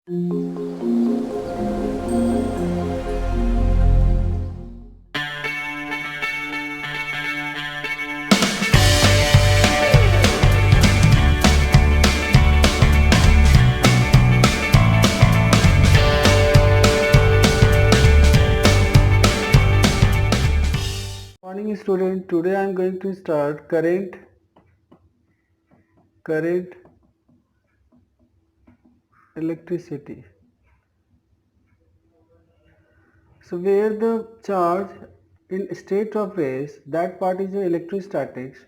Morning student, today I am going to start current electricity. So where the charge in state of rest, that part is the electrostatics.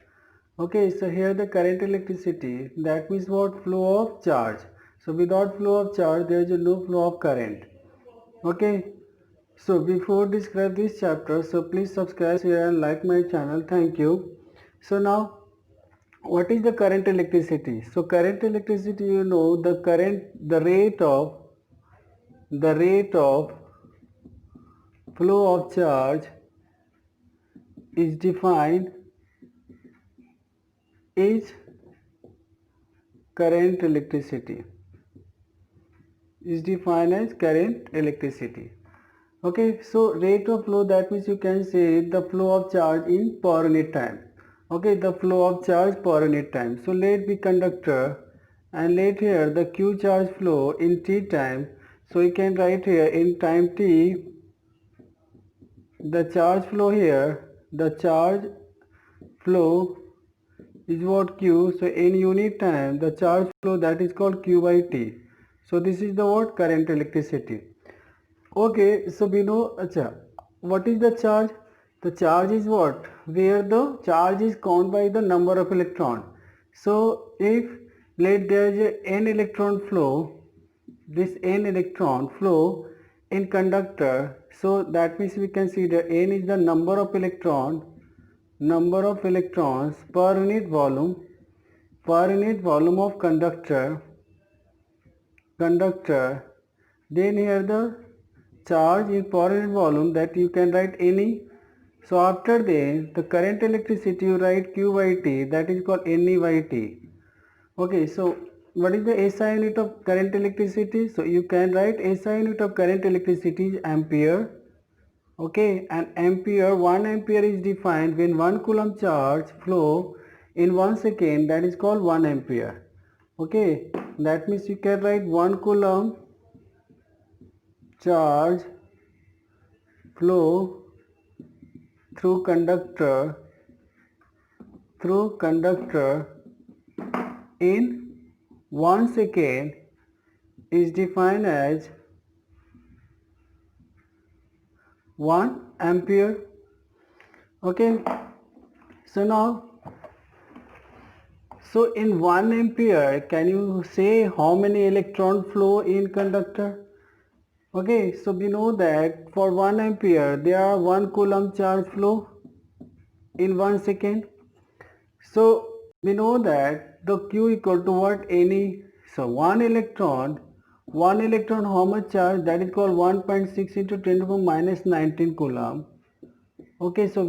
Okay, so here the current electricity, that means what? Flow of charge. So without flow of charge there is no flow of current. Okay, so before describe this chapter, so please subscribe, share and like my channel. Thank you. So now what is the current electricity? So current electricity, you know, the rate of flow of charge is defined is current electricity is defined as current electricity. Okay, so rate of flow, that means you can say the flow of charge in per unit time. Okay, the flow of charge per unit time. So let be conductor and let here the q charge flow in t time. So you can write here in time t the charge flow here, the charge flow is what q. So in unit time the charge flow, that is called q by t. So this is the what? Current electricity. Okay, so we know, acha, what is the charge? The charge is what? Where the charge is count by the number of electron. So if let there is a n electron flow, this n electron flow in conductor, so that means we can see that n is the number of electrons per unit volume of conductor. Then here the charge in per unit volume, that you can write any. So after the current electricity you write q by t, that is called Ne by t. Okay, so what is the SI unit of current electricity? So you can write SI unit of current electricity is ampere. Okay, and ampere, 1 ampere is defined when 1 coulomb charge flow in 1 second, that is called 1 ampere. Okay, that means you can write 1 coulomb charge flow through conductor in 1 second is defined as 1 ampere. Okay, so now, so in 1 ampere, can you say how many electron flow in conductor? Okay, so we know that for 1 ampere there are 1 coulomb charge flow in 1 second. So we know that the q equal to what? Ne. So 1 electron how much charge? That is called 1.6 into 10 to the power minus 19 coulomb. Okay, so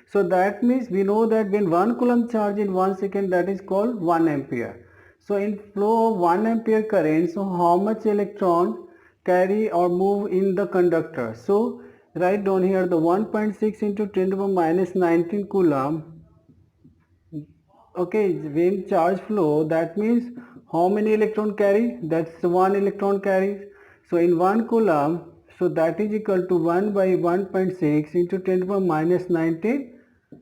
so that means we know that when 1 coulomb charge in 1 second, that is called 1 ampere. So in flow of 1 ampere current, so how much electron carry or move in the conductor? So write down here the 1.6 into 10 to the power minus 19 coulomb. Okay, when charge flow, that means how many electron carry? That's 1 electron carries. So in 1 coulomb, so that is equal to 1 by 1.6 into 10 to the power minus 19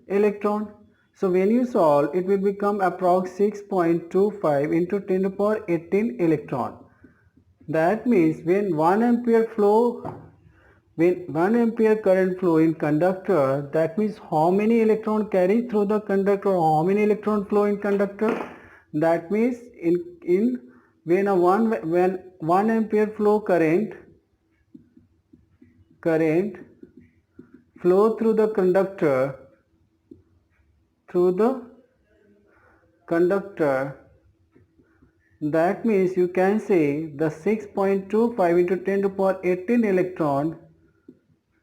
electron. So when you solve, it will become approx 6.25 into 10 to the power 18 electron. That means when 1 ampere current flow in conductor, that means how many electron carry through the conductor, how many electron flow in conductor? That means when 1 ampere flow current flow through the conductor, that means you can say the 6.25 into 10 to the power 18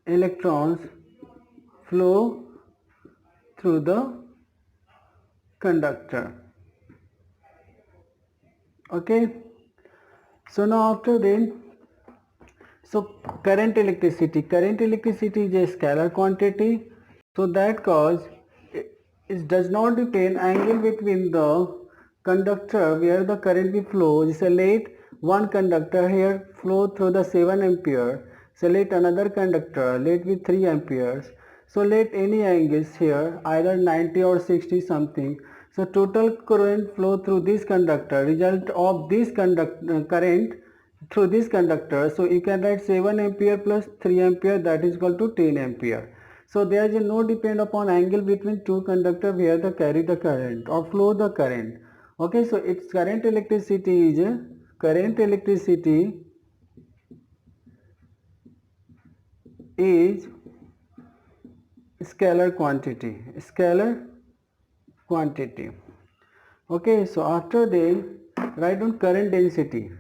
electrons flow through the conductor. Okay, So now after then, so current electricity is a scalar quantity. So that cause it does not depend angle between the conductor where the current will flow. Just let one conductor here flow through the 7 ampere. So let another conductor let with 3 amperes. So let any angles here either 90 or 60 something. So total current flow through this conductor, result of this current through this conductor. So you can write 7 ampere plus 3 ampere, that is equal to 10 ampere. So there is no depend upon angle between two conductor where they carry the current or flow the current. Okay, so its current electricity is scalar quantity. Okay, so after they write down current density.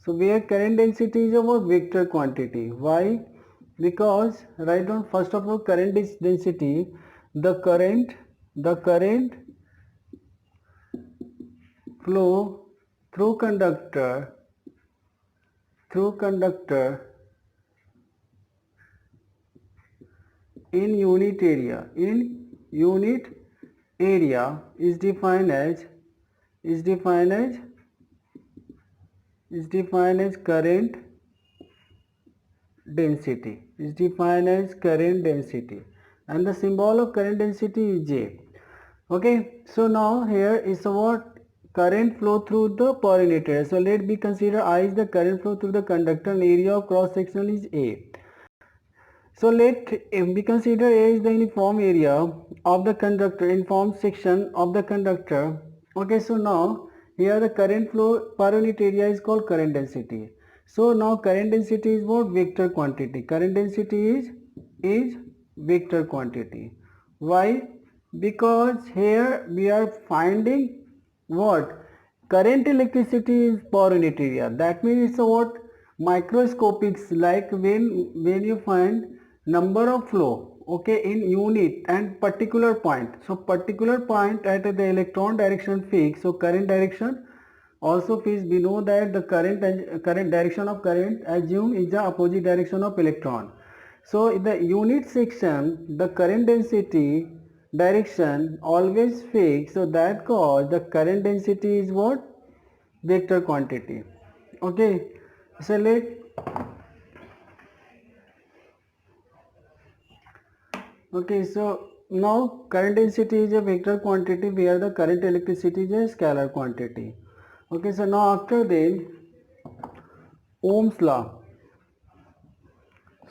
So where current density is about vector quantity. Why? Because write down first of all current density, the current flow through conductor in unit area is defined as current density, and the symbol of current density is J. Okay, so now here is what current flow through the per unit area. So let me consider I is the current flow through the conductor and area of cross section is A. So let we consider A is the uniform area of the conductor, uniform section of the conductor. Okay, so now here the current flow per unit area is called current density. So now current density is what? Vector quantity. Current density is vector quantity. Why? Because here we are finding what? Current electricity is per unit area. That means it's a what? Microscopics, like when you find number of flow, okay, in unit and particular point. So particular point at the electron direction fixed. So current direction also fixed. We know that the current direction of current assume is the opposite direction of electron. So in the unit section, the current density direction always fixed. So that cause the current density is what? Vector quantity. Okay, so so now current density is a vector quantity where the current electricity is a scalar quantity. Okay, so now after then Ohm's law.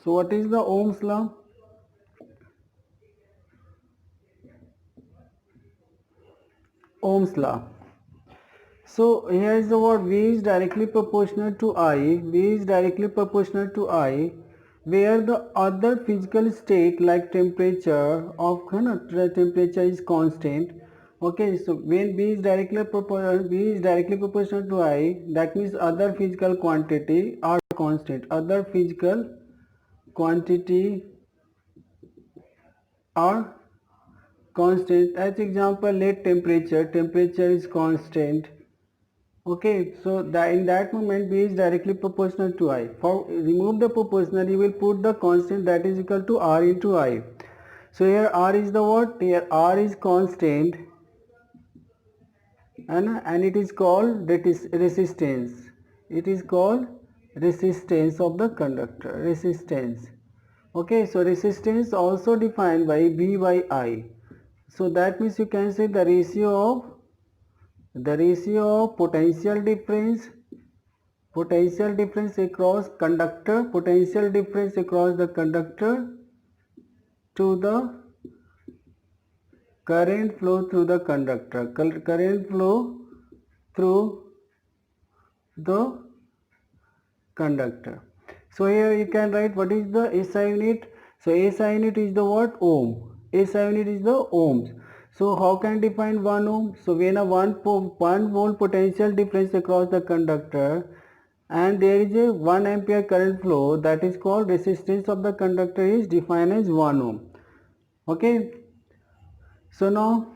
So what is the Ohm's law? Ohm's law. So here is the word V is directly proportional to I. V is directly proportional to I, where the other physical state like temperature is constant. Okay, so when V is directly proportional to I, that means other physical quantity are constant. Other physical quantity are constant. As example, let temperature is constant. Okay, so in that moment B is directly proportional to I. For remove the proportional, you will put the constant, that is equal to R into I. So here R is the what? Here R is constant, and it is called, that is resistance. It is called resistance of the conductor. Resistance. Okay, so resistance also defined by V by I. So that means you can say the ratio of potential difference across the conductor to the current flow through the conductor, current flow through the conductor. So here you can write what is the SI unit. So SI unit is the what? Ohm. SI unit is the ohms. So how can define 1 ohm? So when a 1 volt potential difference across the conductor and there is a 1 ampere current flow, that is called resistance of the conductor is defined as 1 ohm. Okay, so now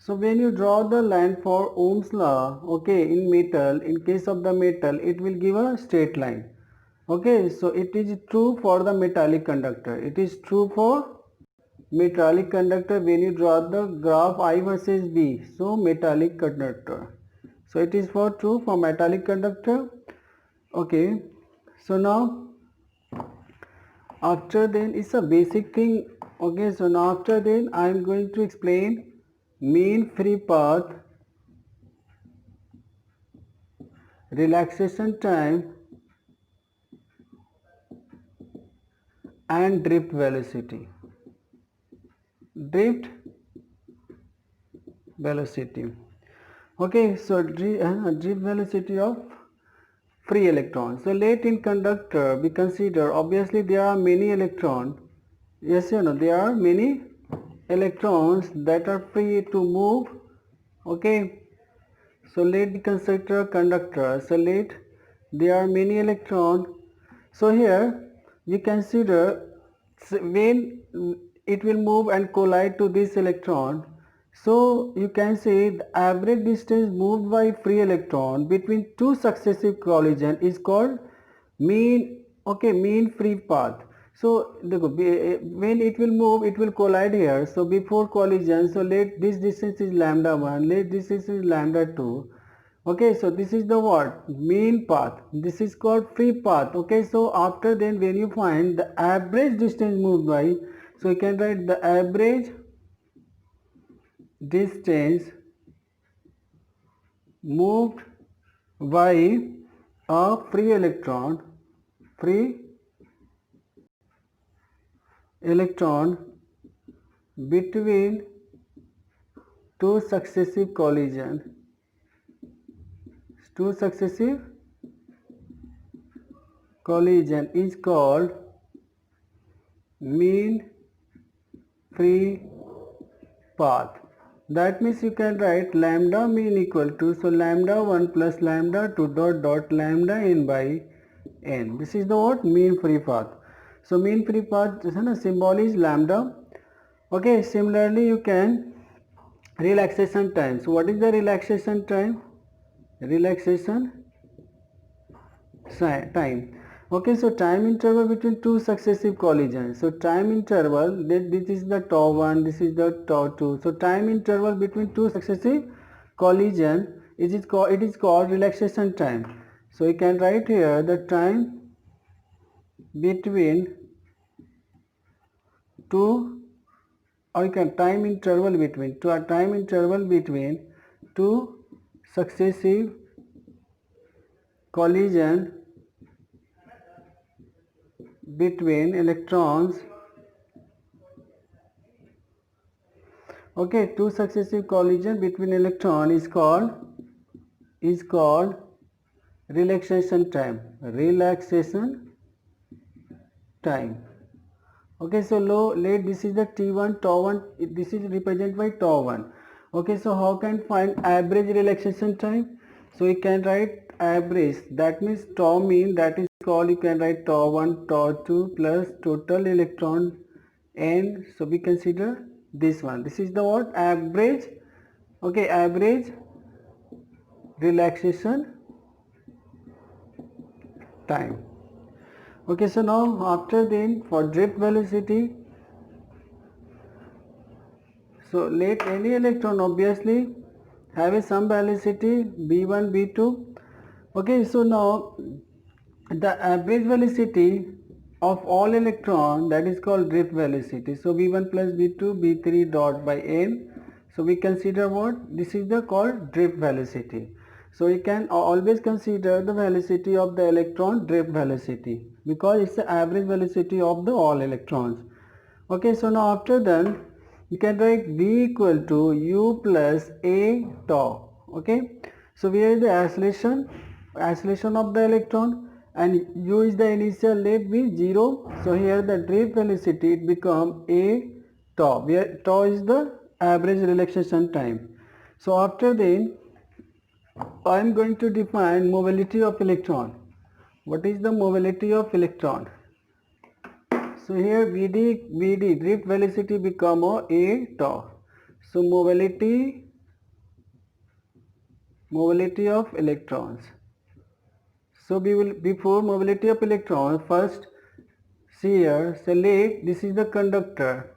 So when you draw the line for Ohm's law, okay, in metal, in case of the metal, it will give a straight line. Okay, so it is true for the metallic conductor. It is true for metallic conductor when you draw the graph I versus B. So metallic conductor. So it is for true for metallic conductor. Okay, so now after then it's a basic thing. Okay, so now after then I am going to explain mean free path, relaxation time and drift velocity. Drift velocity. Okay, so drift velocity of free electrons. So let in conductor we consider, obviously there are many electrons. Yes or no, there are many electrons that are free to move. Okay, so let me consider a conductor. So let there are many electrons. So here we consider when it will move and collide to this electron. So you can say the average distance moved by free electron between two successive collision is called mean, okay, mean free path. So when it will move, it will collide here. So before collision, so let this distance is lambda 1, let this is lambda 2. Okay, so this is the what? Mean path. This is called free path. Okay, so after then when you find the average distance moved by, so you can write the average distance moved by a free electron between two successive collision is called mean free path. That means you can write lambda mean equal to, so lambda 1 plus lambda 2 dot lambda n by n. This is the what? Mean free path. So mean free path symbol is lambda. Okay, similarly you can relaxation time. So what is the relaxation time? Relaxation time. Okay, so time interval between two successive collisions. So time interval, this is the tau 1, this is the tau 2. So time interval between two successive collision it is called relaxation time. So you can write here the time between two, or you can time interval between two successive collision between electrons. Okay, two successive collision between electron is called relaxation time. Okay, so let this is the T1 tau 1, this is represented by tau 1. Okay, so how can find average relaxation time? So you can write average, that means tau mean, that is called, you can write tau 1 tau 2 plus total electron n. So we consider this one, this is the what? Average. Okay, average relaxation time. Okay, so now after then for drift velocity, so let any electron obviously have a some velocity b1 b2. Okay, so now the average velocity of all electron, that is called drift velocity. So b1 plus b2 b3 dot by n. So we consider what? This is the called drift velocity. So you can always consider the velocity of the electron drift velocity, because it's the average velocity of the all electrons. Okay, so now after then you can write v equal to u plus a tau. Okay, so where is the acceleration of the electron, and u is the initial, let be 0. So here the drift velocity it become a tau, where tau is the average relaxation time. So after then I am going to define mobility of electron. What is the mobility of electron? So here Vd drift velocity become a tau. So mobility mobility of electrons. So we will, before mobility of electrons, first see here, select this is the conductor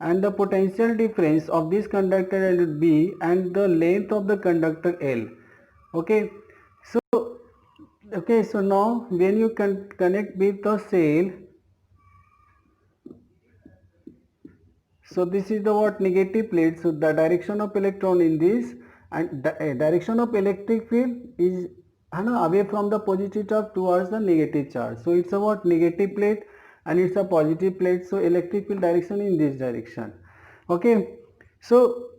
and the potential difference of this conductor and B and the length of the conductor L. Okay, so now when you can connect with the cell, so this is the what negative plate, so the direction of electron in this and the direction of electric field is away from the positive charge towards the negative charge. So it's a what negative plate and it's a positive plate, so electric field direction in this direction. Okay, so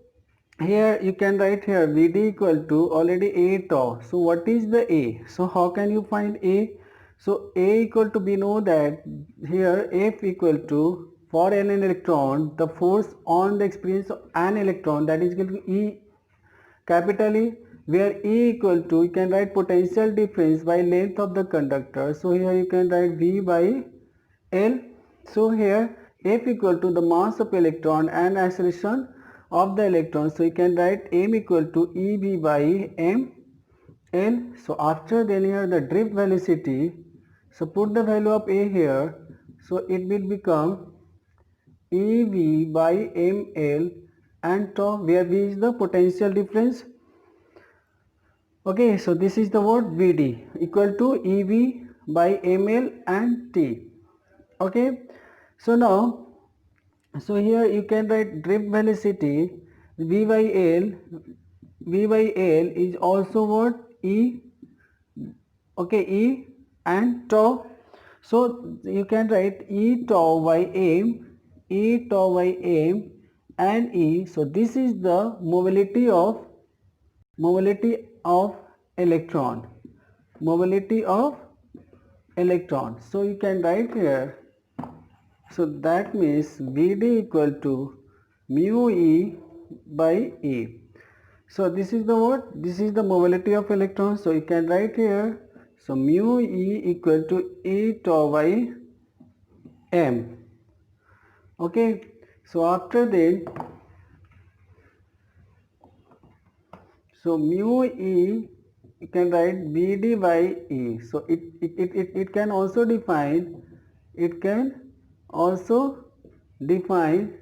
here you can write here Vd equal to already A tau. So what is the A? So how can you find A? So A equal to, we know that here F equal to, for an electron, the force on the experience of an electron, that is equal to E capital E, where E equal to, you can write potential difference by length of the conductor. So here you can write V by L. So here F equal to the mass of electron and acceleration of the electron. So you can write M equal to EV by M L. So after then here the drift velocity, so put the value of A here, so it will become EV by ML and tau, where V is the potential difference. Okay, so this is the word Vd equal to EV by ML and T. Okay, so now, so here you can write drift velocity V by L. V by L is also what E. Okay, E and tau. So you can write E tau by M, E tau by M and E. So this is the mobility of electron. Mobility of electron. So you can write here. So that means Vd equal to mu E by E. So this is the what? This is the mobility of electrons. So you can write here. So mu E equal to E tau by M. Okay. So after that, so mu E, you can write Vd by E. So it can also define, it can also define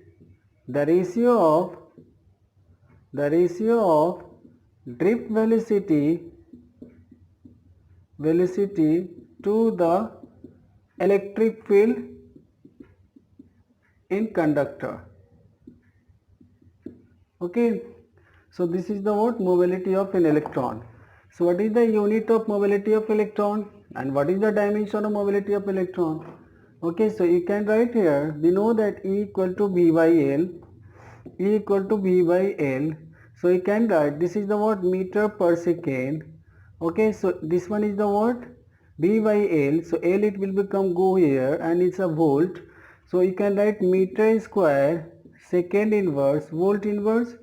the ratio of drift velocity to the electric field in conductor. Okay, so this is the what mobility of an electron. So what is the unit of mobility of electron and what is the dimension of mobility of electron? Okay, so you can write here, we know that E equal to V by L, E equal to V by L. So you can write, this is the what meter per second. Okay, so this one is the what V by L. So L it will become go here and it's a volt. So you can write meter square second inverse volt inverse.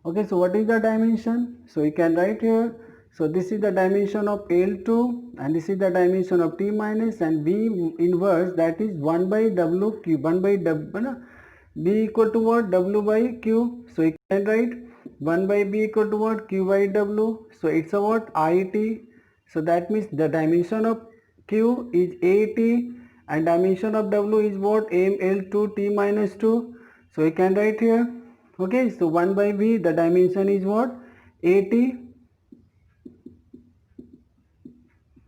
Okay, so what is the dimension? So you can write here. So this is the dimension of L2 and this is the dimension of T minus, and V inverse, that is 1 by W Q, 1 by W, B equal to what? W by Q. So you can write 1 by B equal to what? Q by W. So it's a what? IT. So that means the dimension of Q is AT and dimension of W is what? ML2 T minus 2. So you can write here. Okay, so 1 by V, the dimension is what? AT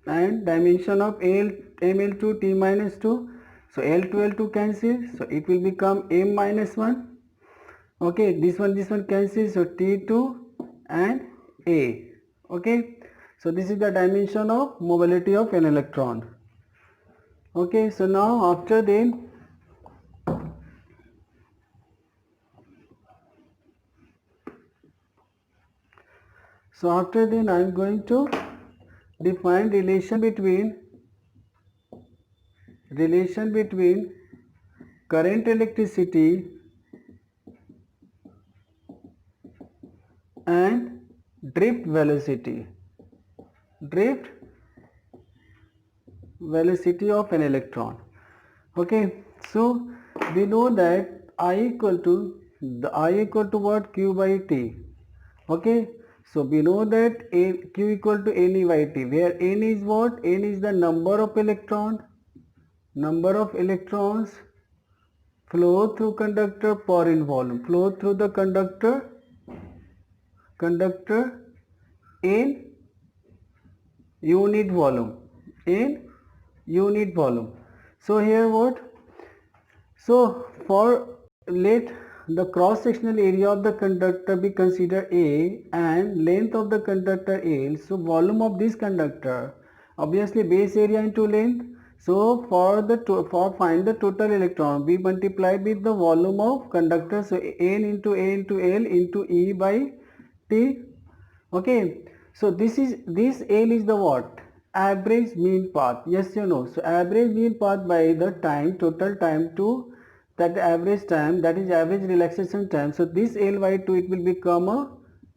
and dimension of ML2 T minus 2. So L2 cancel, so it will become M minus 1. Okay, this one cancels, so T2 and A. Okay, so this is the dimension of mobility of an electron. Okay, so now after then, I am going to define relation between current electricity and drift velocity of an electron. Okay, so we know that I equal to what? Q by T. Okay, So we know that Q equal to Ne by T, where N is what? N is the number of electrons flow through conductor per in volume, flow through the conductor in unit volume, So here what? So for let the cross sectional area of the conductor be considered A and length of the conductor L. So volume of this conductor, obviously base area into length. So for find the total electron, we multiply with the volume of conductor. So N into A into L into E by T. Okay. So this L is the what? Average mean path. Yes, you know. So average mean path by the time, total time to that average time, that is average relaxation time. So this L by 2, it will become a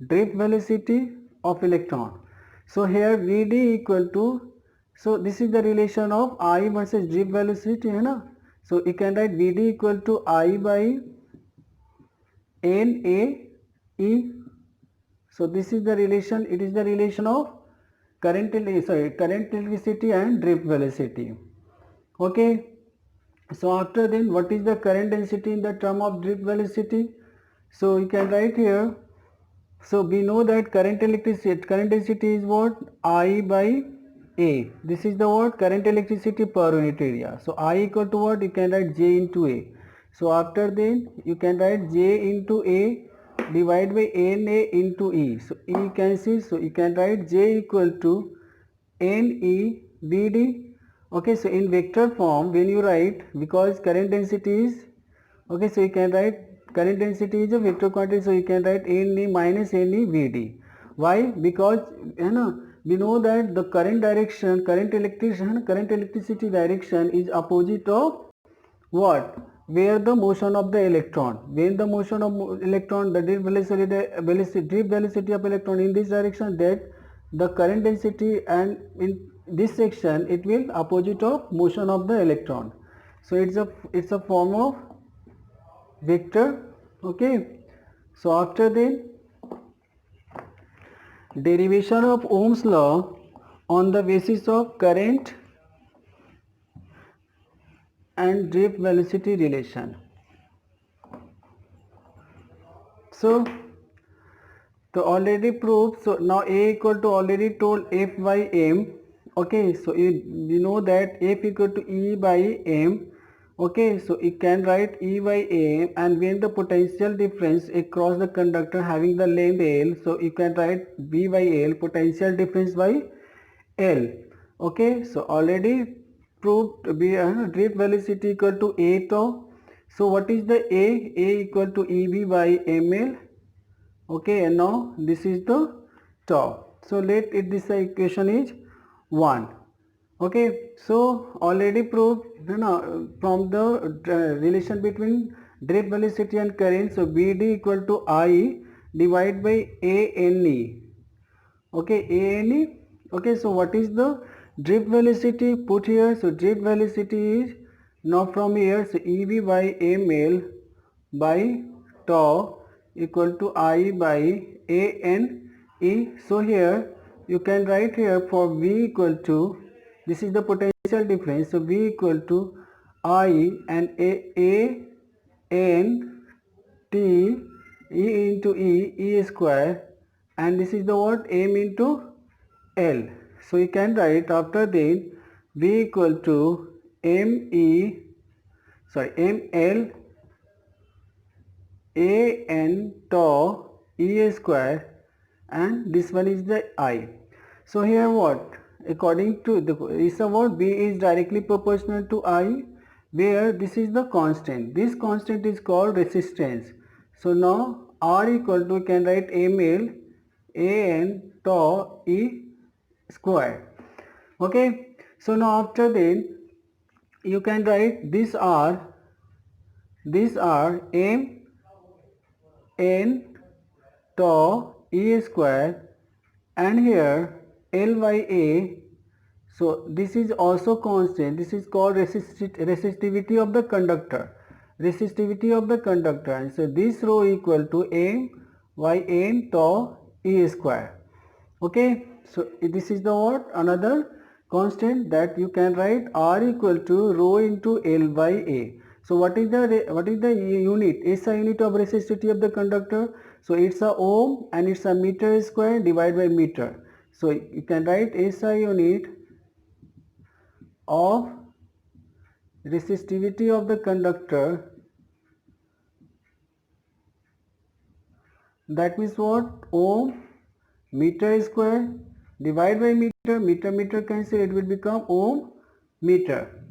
drift velocity of electron. So here Vd equal to, so this is the relation of I versus drift velocity, है ना? So you can write Vd equal to I by Na E. So this is the relation, it is the relation of current electricity and drift velocity. Okay. So after then, what is the current density in the term of drift velocity? So you can write here. So we know that current density is what? I by A. This is the what? Current electricity per unit area. So I equal to what? You can write J into A. So after then, you can write J into A divided by Na into E. So E can see. So you can write J equal to Ne Vd. Okay, so in vector form, when you write, because current density is, okay, so you can write current density is a vector quantity, so you can write Ne minus Ne Vd. Why? Because we know that the current electricity direction is opposite of what? Where the motion of the electron. When the motion of electron, the drift velocity of electron in this direction, that the current density, and in this section it will opposite of motion of the electron. So it's a form of vector. Okay. So after then, derivation of Ohm's law on the basis of current and drift velocity relation. So already proved. So now A equal to, already told, F by M. Okay, so you know that F equal to E by M. Okay, so you can write E by M, and when the potential difference across the conductor having the length L, so you can write V by L, potential difference by L. Okay, so already proved drift velocity equal to A tau. So what is the A? A equal to EV by ML. Okay, and now this is the tau. So let it, this equation is 1. Okay, so already proved from the relation between drift velocity and current. So Vd equal to I divided by Ane. Okay, Ane. Okay, so what is the drift velocity put here? So drift velocity is, now from here, so EV by ml by tau equal to I by Ane. So here you can write here for V equal to, this is the potential difference, so V equal to I and A N T E into E square, and this is the what? M into L. So you can write after then V equal to ML An tau E square, and this one is the I. So here what? According to the is a what? B is directly proportional to I, where this is the constant. This constant is called resistance. So now R equal to, can write ML An tau E square. Okay. So now after then you can write this R M N tau E square, and here L by A. So this is also constant. This is called resistivity of the conductor. And so this rho equal to M by N tau E square. Okay, so this is the what? Another constant that you can write R equal to rho into L by A. So what is the unit? SI unit of resistivity of the conductor. So it's a ohm and it's a meter square divided by meter. So you can write SI unit of resistivity of the conductor, that means what? Ohm meter square divided by meter, meter cancel, it will become ohm meter.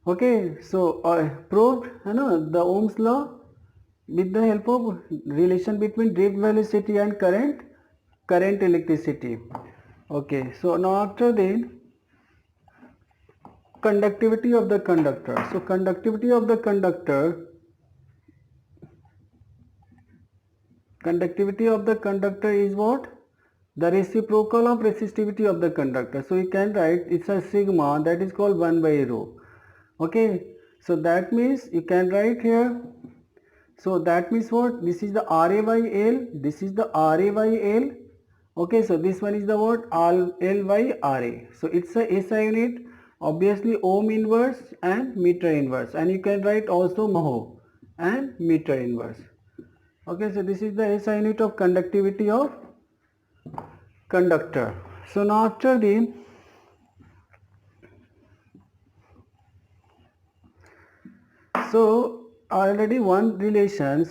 Okay, so proved the Ohm's law with the help of relation between drift velocity and current electricity. Okay, so now after then conductivity of the conductor. So conductivity of the conductor is what? The reciprocal of resistivity of the conductor. So you can write it's a sigma, that is called 1 by rho. Okay, so that means you can write here. So that means what? This is the RA by L, this is the RA by L. Okay, so this one is the what? L by RA. So it's a SI unit, obviously ohm inverse and meter inverse, and you can write also mho and meter inverse. Okay, so this is the SI unit of conductivity of conductor. So now after the already one relation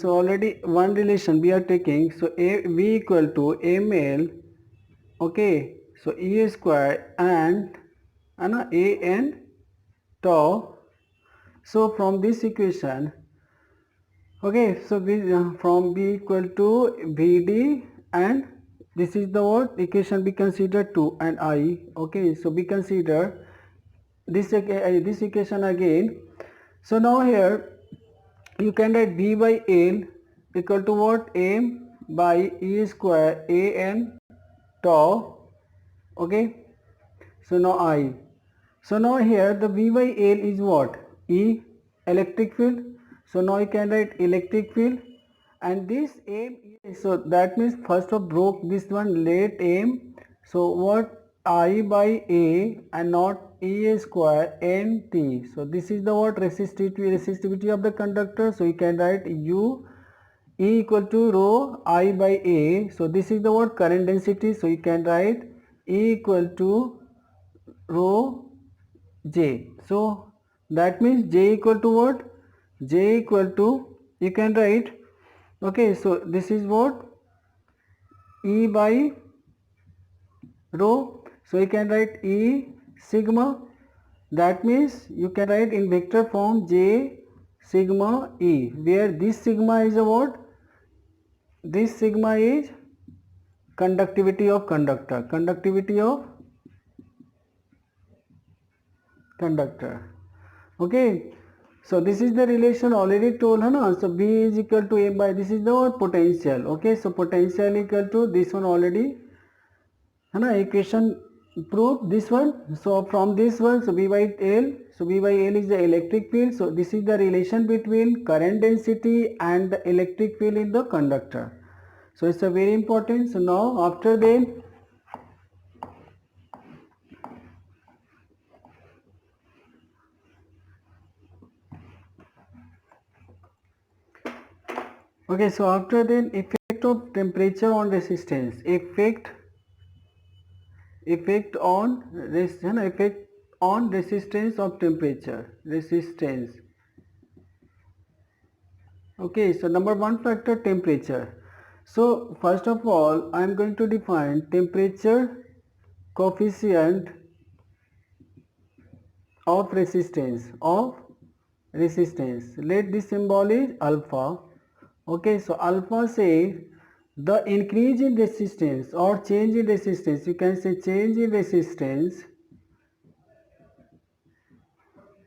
we are taking. So V equal to ml, okay, so E square and A n tau. So from this equation, okay, so from B equal to Vd, and this is the what equation we consider 2 and I. Okay, so we consider this equation again. So now here you can write V by L equal to what? M by E square A n tau. Okay, so now I. So now here the V by L is what? E, electric field. So now you can write electric field, and this M, so that means first of broke this one, let M. So what? I by A and not E square N T. So this is the what? Resistivity of the conductor. So you can write U E equal to rho I by A. So this is the what? Current density. So you can write E equal to rho J. So that means J equal to what? J equal to, you can write, okay, so this is what? E by rho. So you can write E sigma, that means you can write in vector form J sigma E, where this sigma is a what? This sigma is conductivity of conductor, okay. So this is the relation already told, na? So B is equal to A by, this is the potential. Okay, so potential equal to this one already, equation proof this one. So from this one, so B by L, so B by L is the electric field. So this is the relation between current density and the electric field in the conductor. So it's a very important. So now after then, okay, so after then effect of temperature on resistance, effect on resistance of temperature, resistance. Okay, so number one factor, temperature. So first of all I am going to define temperature coefficient of resistance, let this symbol is alpha. Okay, so alpha says the increase in resistance or change in resistance, you can say change in resistance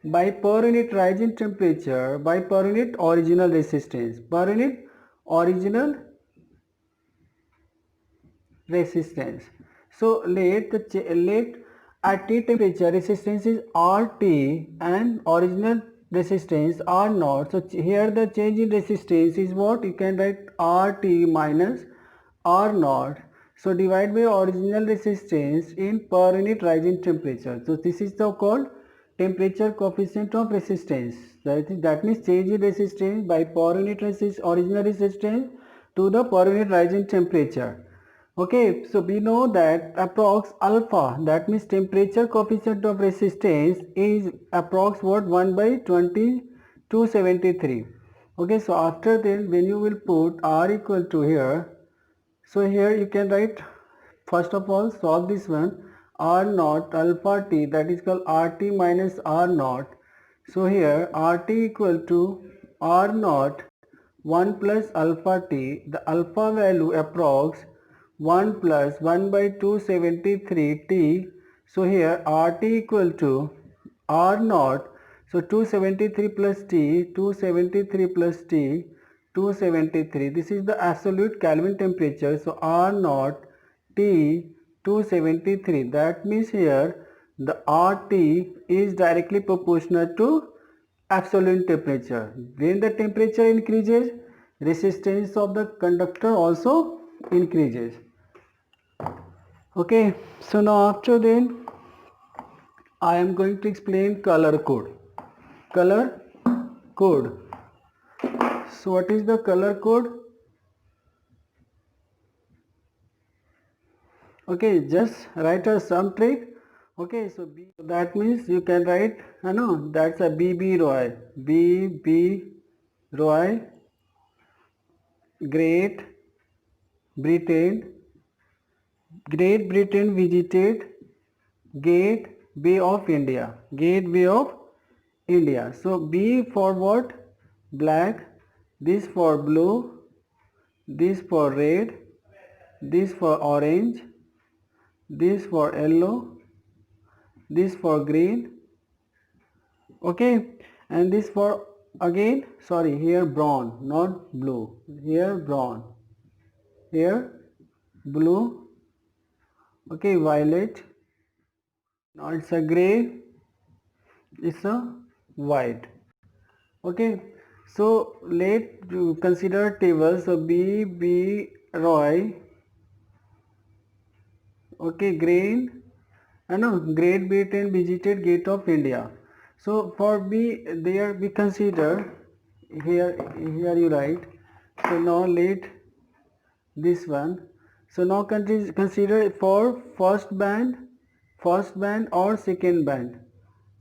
by per unit rise in temperature by per unit original resistance, So let at T temperature resistance is RT and original resistance R naught. So here the change in resistance is what? You can write RT minus R naught. So divide by original resistance in per unit rise in temperature. So this is the called temperature coefficient of resistance. That means change in resistance by per unit original resistance to the per unit rise in temperature. Okay, so we know that approx alpha, that means temperature coefficient of resistance, is approx what 1 by 2273. Okay, so after then when you will put R equal to here, so here you can write, first of all solve this one, R naught alpha t, that is called RT minus R naught. So here RT equal to R naught 1 plus alpha t, the alpha value approx 1 plus 1 by 273 t. So here RT equal to R naught, so 273 plus t, 273 plus t, 273. This is the absolute Kelvin temperature. So R naught T 273. That means here the RT is directly proportional to absolute temperature. When the temperature increases, resistance of the conductor also increases. Okay, so now after then I am going to explain color code. Color code. So what is the color code? Okay, just write a sum trick. Okay, so B, that means you can write, that's a BB Roy. BB Roy, Great Britain. Great Britain visited Gate Bay of India. Gate Bay of India. So B for what? Black. This for blue. This for red. This for orange. This for yellow. This for green. Okay, and this for again, sorry, here brown, not blue. Here brown. Here blue. Okay, violet. Now it's a gray. It's a white. Okay, so let's consider table. So B Roy. Okay, green. Great Britain visited Gate of India. So for B, there we consider here you write. So now let this one. So now consider for first band or second band.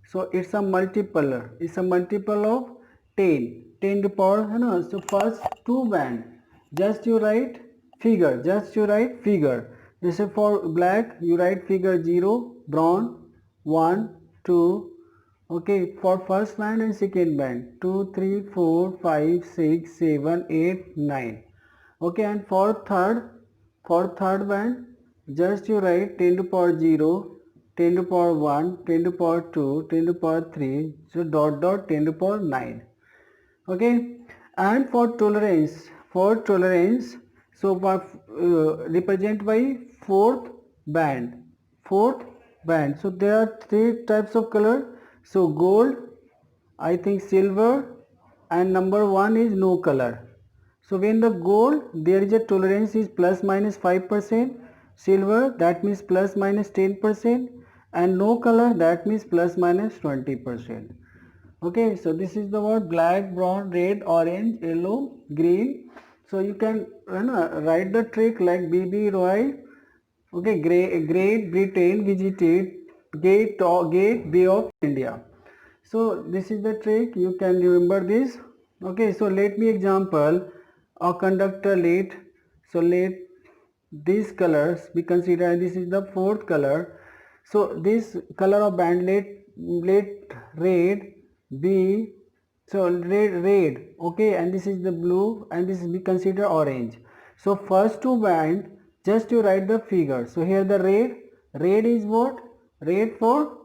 So it's a multiple. It's a multiple of 10. 10 to power. So first two band. Just you write figure. This is for black. You write figure 0. Brown 1, 2. Okay. For first band and second band 2, 3, 4, 5, 6, 7, 8, 9. Okay. And for third band, just you write 10 to power 0, 10 to power 1, 10 to power 2, 10 to power 3, so dot 10 to power 9. Okay, and for tolerance, so represent by fourth band. So there are three types of color. So gold, I think silver, and number 1 is no color. So when the gold, there is a tolerance is plus minus 5%, silver that means plus minus 10%, and no color that means plus minus 20%. Okay, so this is the word black, brown, red, orange, yellow, green. So you can write the trick like BB Roy. Okay, Great Britain visited Gate Bay of India. So this is the trick, you can remember this. Okay, so let me example a conductor lead. So let these colors be considered. This is the fourth color. So this color of band let red be, so red. Okay, and this is the blue, and this is be considered orange. So first two band, just you write the figure. So here the red is what? Red for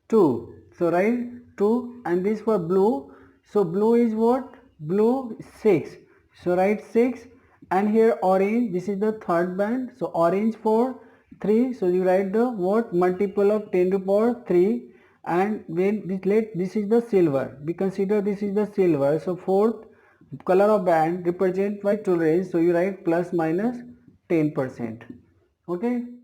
2. So write 2, and this for blue. So blue is what? Blue 6. So write 6, and here orange, this is the third band. So orange for 3. So you write the what? Multiple of 10 to power 3. And when this is the silver. We consider this is the silver. So fourth color of band represent by tolerance. So you write plus minus 10%. Okay.